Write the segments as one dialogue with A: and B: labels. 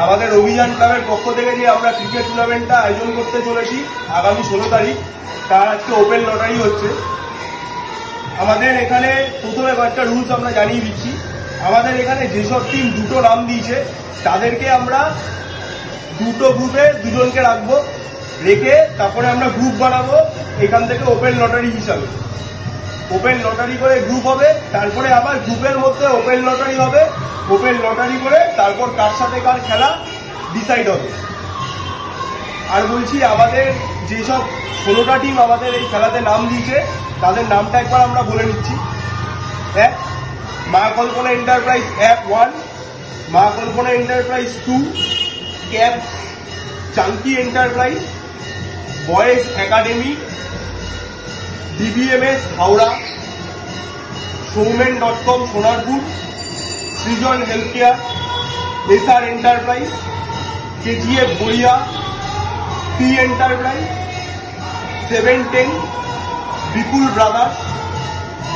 A: আমাদের অভিযান ক্লাবের পক্ষ থেকে যে আমরা ক্রিকেট টুর্নামেন্টটা আয়োজন করতে চলেছি আগামী 16 তারিখ, তার আজকে ওপেন লটারি হচ্ছে। আমাদের এখানে প্রথমে কয়েকটা রুলস আমরা জানিয়ে দিচ্ছি। আমাদের এখানে যেসব টিম দুটো নাম দিয়েছে তাদেরকে আমরা দুটো গ্রুপে দুজনকে রাখবো, রেখে তারপরে আমরা গ্রুপ বানাবো এখান থেকে ওপেন লটারি হিসাবে। ওপেন লটারি করে গ্রুপ হবে, তারপরে আবার গ্রুপের মধ্যে ওপেন লটারি হবে, ওপেন লটারি করে তারপর কার সাথে কার খেলা ডিসাইড হবে। আর বলছি, আমাদের যেসব 16টা টিম আমাদের এই খেলাতে নাম দিয়েছে তাদের নামটা একবার আমরা বলে নিচ্ছি। এক, মা Kalpana enterprise app 1, Ma Kalpana enterprise 2, cap chunky enterprise, boys academy, DBMS Howrah, সৌমেন.com Sonarpur, Srijan health care, SR enterprise, KGF Garia, P enterprise, 710, Bipul brothers,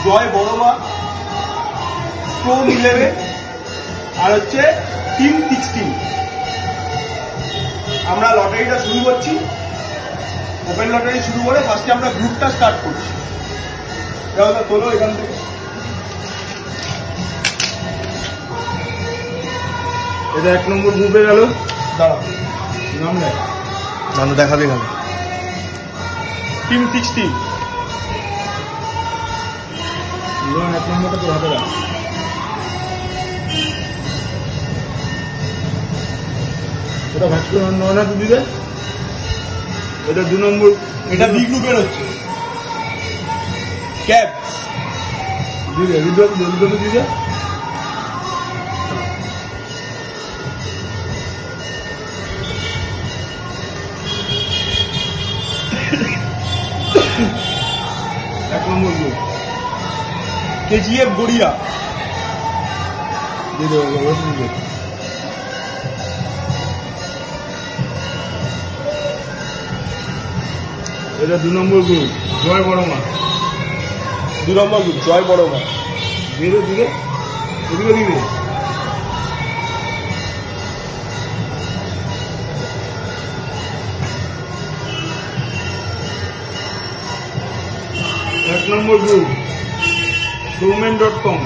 A: Joy Boroma, stone 11, আর হচ্ছে টিম 16। আমরা লটারিটা শুরু করছি। ওপেন লটারি শুরু করে ফার্স্টে আমরা গ্রুপটা স্টার্ট করছি। তোলো এখান থেকে।
B: এটা 1 নম্বর গ্রুপে গেল।
A: দাঁড়াও,
B: নাম নেই,
C: নাম দেখাবে এখানে।
A: টিম 16।
B: 1 নম্বরটা তোর হাতে রাখ। এটা ভাজ করে নয়না তো দিবে। এটা 2 নম্বর,
A: এটা বি গ্রুপের হচ্ছে ক্যাপস
B: দিবে। রুদ্রকে দিবে। এক নম্বর গ্রুপ
A: KGF গড়িয়া
B: দিবে। এটা 2 নম্বর গ্রুপ জয় বড়মা।
A: 2 নম্বর গ্রুপ জয় বড়মা।
B: দিবে দিবে এদিকে দিবে। এক নম্বর গ্রুপ সৌমেন.com।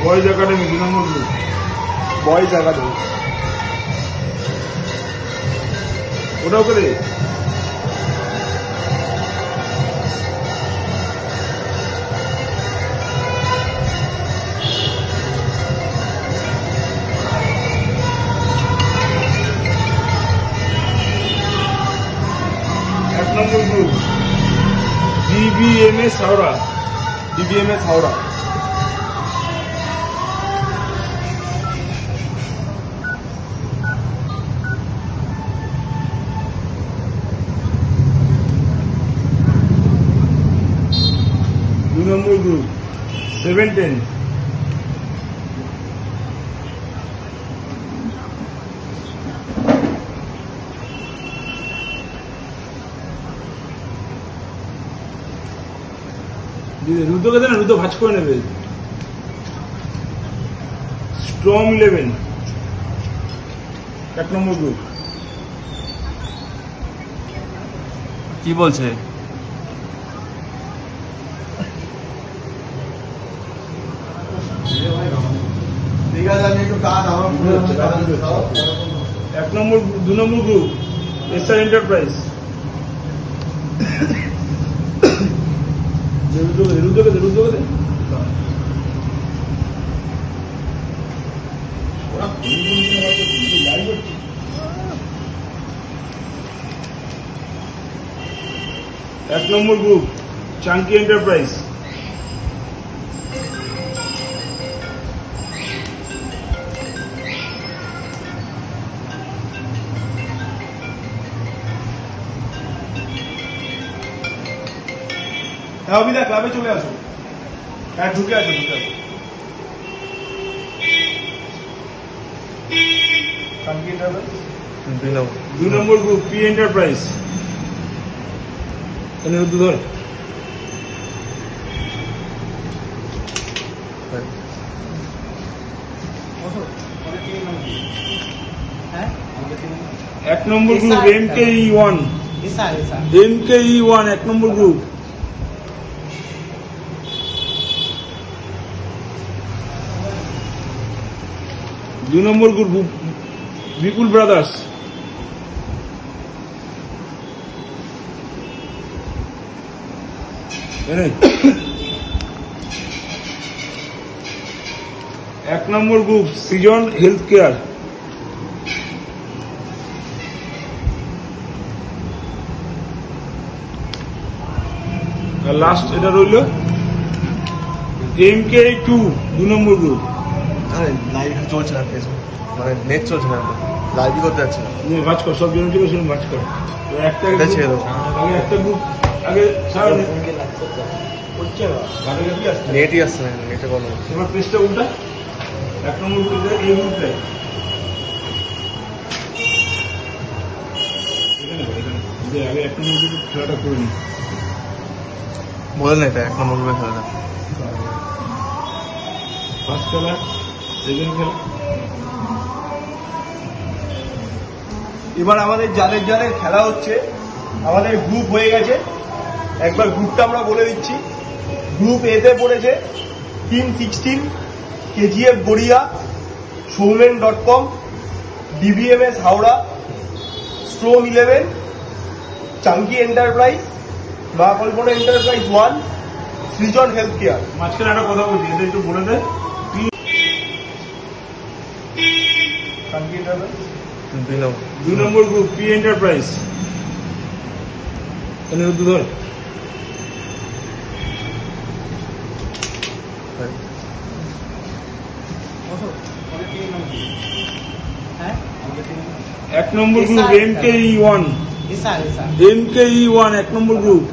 B: বয়েজ একাডেমি 2 নম্বর গ্রুপ।
A: Boys academy.
B: ওটাও করে 1 নম্বর group DBMS Howrah.
A: DBMS Howrah.
B: 2 নম্বর গ্রুপ 710। রুদ্রকে দেন, রুদ্র ভাজ করে নেবে। স্ট্রং 11 1 নম্বর গ্রুপ।
C: কি বলছে?
B: এক নম্বর 2 নম্বর গ্রুপ SR এন্টারপ্রাইজ। রুদ্রকে এক নম্বর গ্রুপ চাঙ্কি এন্টারপ্রাইজ।
A: হ্যাঁ অভিদা, ক্লাবে চলে আসো। হ্যাঁ ঢুকে আসো। কানকি এন্টারপ্রাইজ।
C: 2 নম্বর।
B: 2 নম্বর group P enterprise. Aniruddha Dhar. এক নম্বর গ্রুপ MKE1। MKE1 এক নম্বর গ্রুপ। দুই নম্বর গ্রুপ বিপুল ব্রাদার্স। এক নম্বর গ্রুপ সৃজন হেলথ কেয়ার। আর লাস্ট এটা রইল MKE2 2 নম্বর গ্রুপ।
C: আরে লাইভ চলছে না ফেসবুক, মানে নেট চলছে না, লাইভই করতে যাচ্ছে না।
B: নিয়ে ভাজ কর, সব জন ছিল শুনে ভাজ কর। তো একটা
C: এটা ছেড়ে দেবো।
B: আগে একটা গ্রুপ আগে সারা
C: নেটই আসছে না, নেটে বলো।
B: এবার পেজটা উল্টা। এক নম্বর গ্রুপ এই গ্রুপটাই আগে এক নম্বর গ্রুপ খেলাটা করে নি।
C: বলে না এটা 1 নম্বর গ্রুপে খেলা।
B: ফার্স্ট খেলা সেকেন্ড খেলা।
A: এবার আমাদের যাদের যাদের খেলা হচ্ছে, আমাদের গ্রুপ হয়ে গেছে। একবার গ্রুপটা আমরা বলে দিচ্ছি। গ্রুপ এতে পড়েছে টিম 16, KGF গড়িয়া, সৌমেন.com, DBMS Howrah, storm 11, chunky enterprise, Ma Kalpana enterprise 1, Srijan health care.
B: মাঝখানে একটা কথা বলছি, এটা একটু বলে দে।
A: Chunky enterprise.
C: 2 নম্বর।
B: 2 নম্বর group P enterprise. Aniruddha Dhar. এক নম্বর গ্রুপ MKE1। MKE1 এক নম্বর গ্রুপ।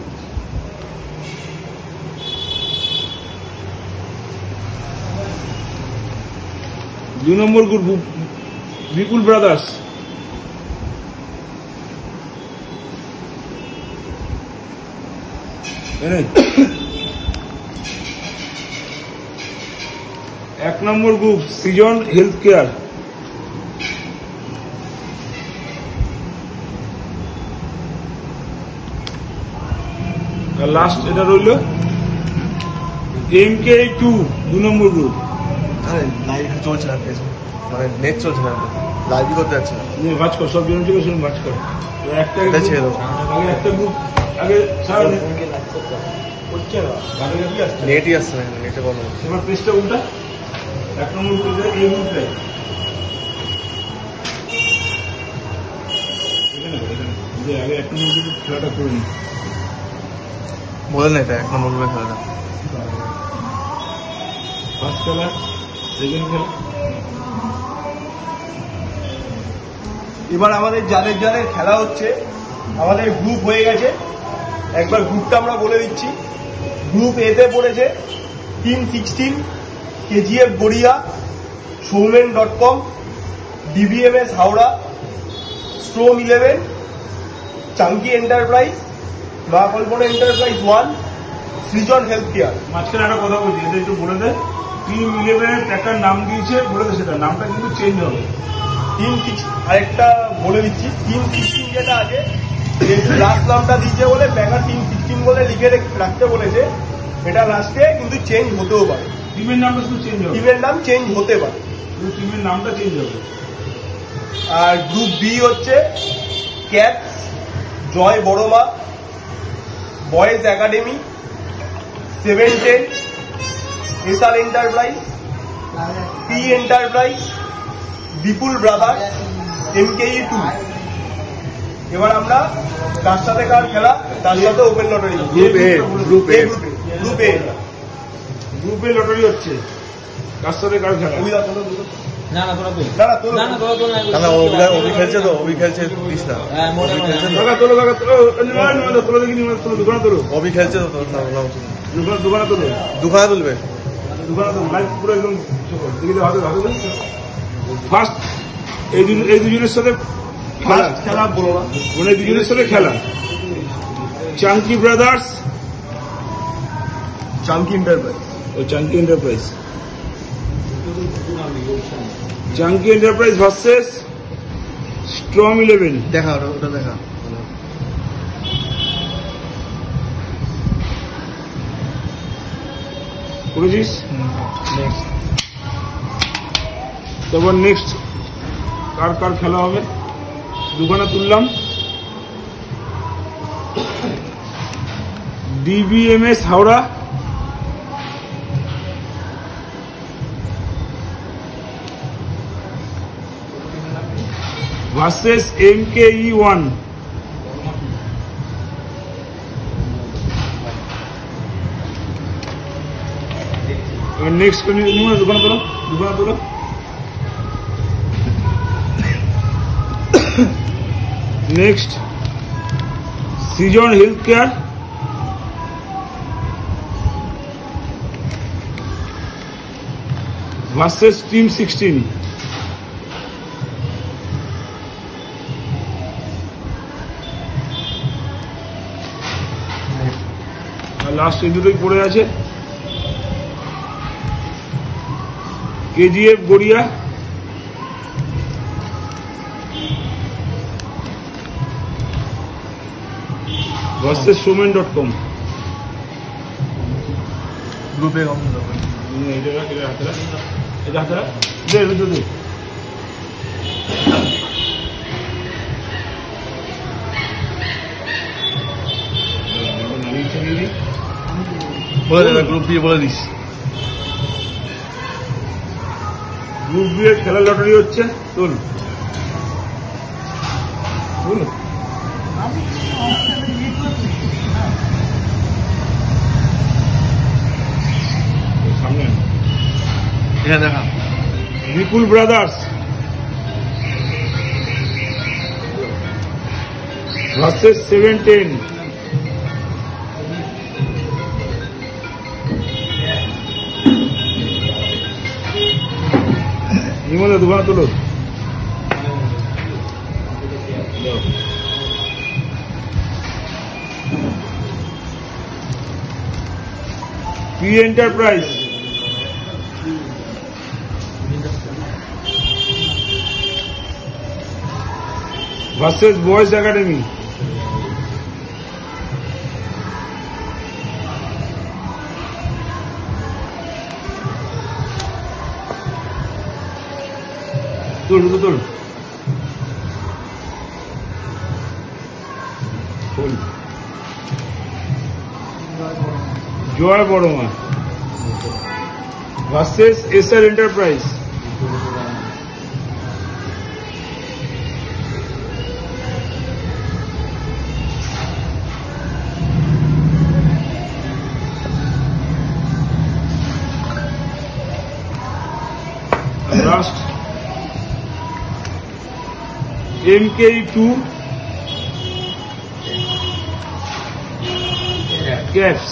B: দুই নম্বর গ্রুপ বিপুল ব্রাদার্স। এক নম্বর গ্রুপ সৃজন হেলথ কেয়ার। আর লাস্ট এটা রইল MKE2 2 নম্বর গ্রুপ।
C: আরে লাইভ চলছে না ফেসবুক, মানে নেট চলছে না, লাইভই করতে যাচ্ছে না।
B: নিয়ে ভাজ কর, সব জন ছিল শুনে ভাজ কর। তো একটা
C: এটা ছেড়ে দেবো।
B: আগে একটা গ্রুপ আগে সারা
C: নেটই আসছে না, নেটে বলো।
B: এবার পেজটা উল্টা। এক নম্বর গ্রুপ এই গ্রুপটাই আগে এক নম্বর গ্রুপ খেলাটা করে নি।
C: বলে না এটা 1 নম্বর গ্রুপে খেলা।
B: ফার্স্ট খেলা সেকেন্ড খেলা।
A: এবার আমাদের যাদের যাদের খেলা হচ্ছে, আমাদের গ্রুপ হয়ে গেছে। একবার গ্রুপটা আমরা বলে দিচ্ছি। গ্রুপ এতে পড়েছে টিম 16, KGF গড়িয়া, সৌমেন.com, DBMS Howrah, storm 11, chunky enterprise, Ma Kalpana enterprise 1, Srijan health care.
B: মাঝখানে একটা কথা বলছি, এটা একটু বলে দে। টিম 11 একটা নাম দিয়েছে, বলে দে সেটা নামটা কিন্তু চেঞ্জ হবে।
A: টিম 6 আরেকটা বলে দিচ্ছি। টিম 16 যেটা আছে, লাস্ট নামটা দিয়েছে বলে ব্যাঙ্গার টিম 16 বলে লিখে রাখতে বলেছে। এটা লাস্টে কিন্তু চেঞ্জ হতেও পারে।
B: টিমের নামটা শুধু চেঞ্জ হবে,
A: টিমের নাম চেঞ্জ হতে পারে।
B: শুধু টিমের নামটা চেঞ্জ হবে।
A: আর গ্রুপ বি হচ্ছে cats, Joy Boroma, boys academy, 710, SR enterprise, P enterprise, Bipul brother, MKE2। এবার আমরা কার সাথে কার খেলা, তার সাথে open lottery.
C: Group A.
A: Group A
B: গ্রুপে লটারি হচ্ছে, কার সাথে কার খেলা।
A: না না তোরা
C: অভি খেলছে তো, অভি খেলছে প্লিজ না। অভি খেলছে তো,
B: কাকা তোলো, কাকা তোলো, তোলো দেখি তোলো, দোকানে তোলো,
C: অভি খেলছে তো, তোর সামনে উচিত।
B: দোকানে তোলো,
C: দুখানা তুলবে।
B: দোকানে তোলো, লাইভ পুরো একদম দেখি হাতে হাতে। ফার্স্ট এই দুজনের সাথে খেলা,
A: First খেলা বলো না,
B: মানে দুজনের সাথে খেলা। Chunky brothers
A: chunky enterprise.
B: ও chunky enterprise, chunky enterprise versus strong 11।
C: দেখা ওটা দেখা।
B: করেছিস?
C: নেক্সট
B: তারপর নেক্সট কার কার খেলা হবে দোকানে তুললাম। DBMS Howrah versus MKE1। Next দোকানে তোলো, দোকানে তোলো। Next season health care versus team 16। আর লাস্ট এই দুটোই পড়ে আছে। KGF Garia versus showman.com।
C: গ্রুপে কম
B: এটা হাতে দে দে দে।
C: বলে দে, গ্রুপ দিয়ে বলে দিস।
B: গ্রুপ দিয়ে খেলা লটারি হচ্ছে, তোল তোল। সামনে
C: এটা দেখা।
B: Bipul brothers versus 710। নিমন্ত্রণ দোকানে তোলো। P enterprise versus boys academy. তোল তোল তোল। Joy Boroma versus SR enterprise. Last MKE2 caps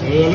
B: হয়ে গেল।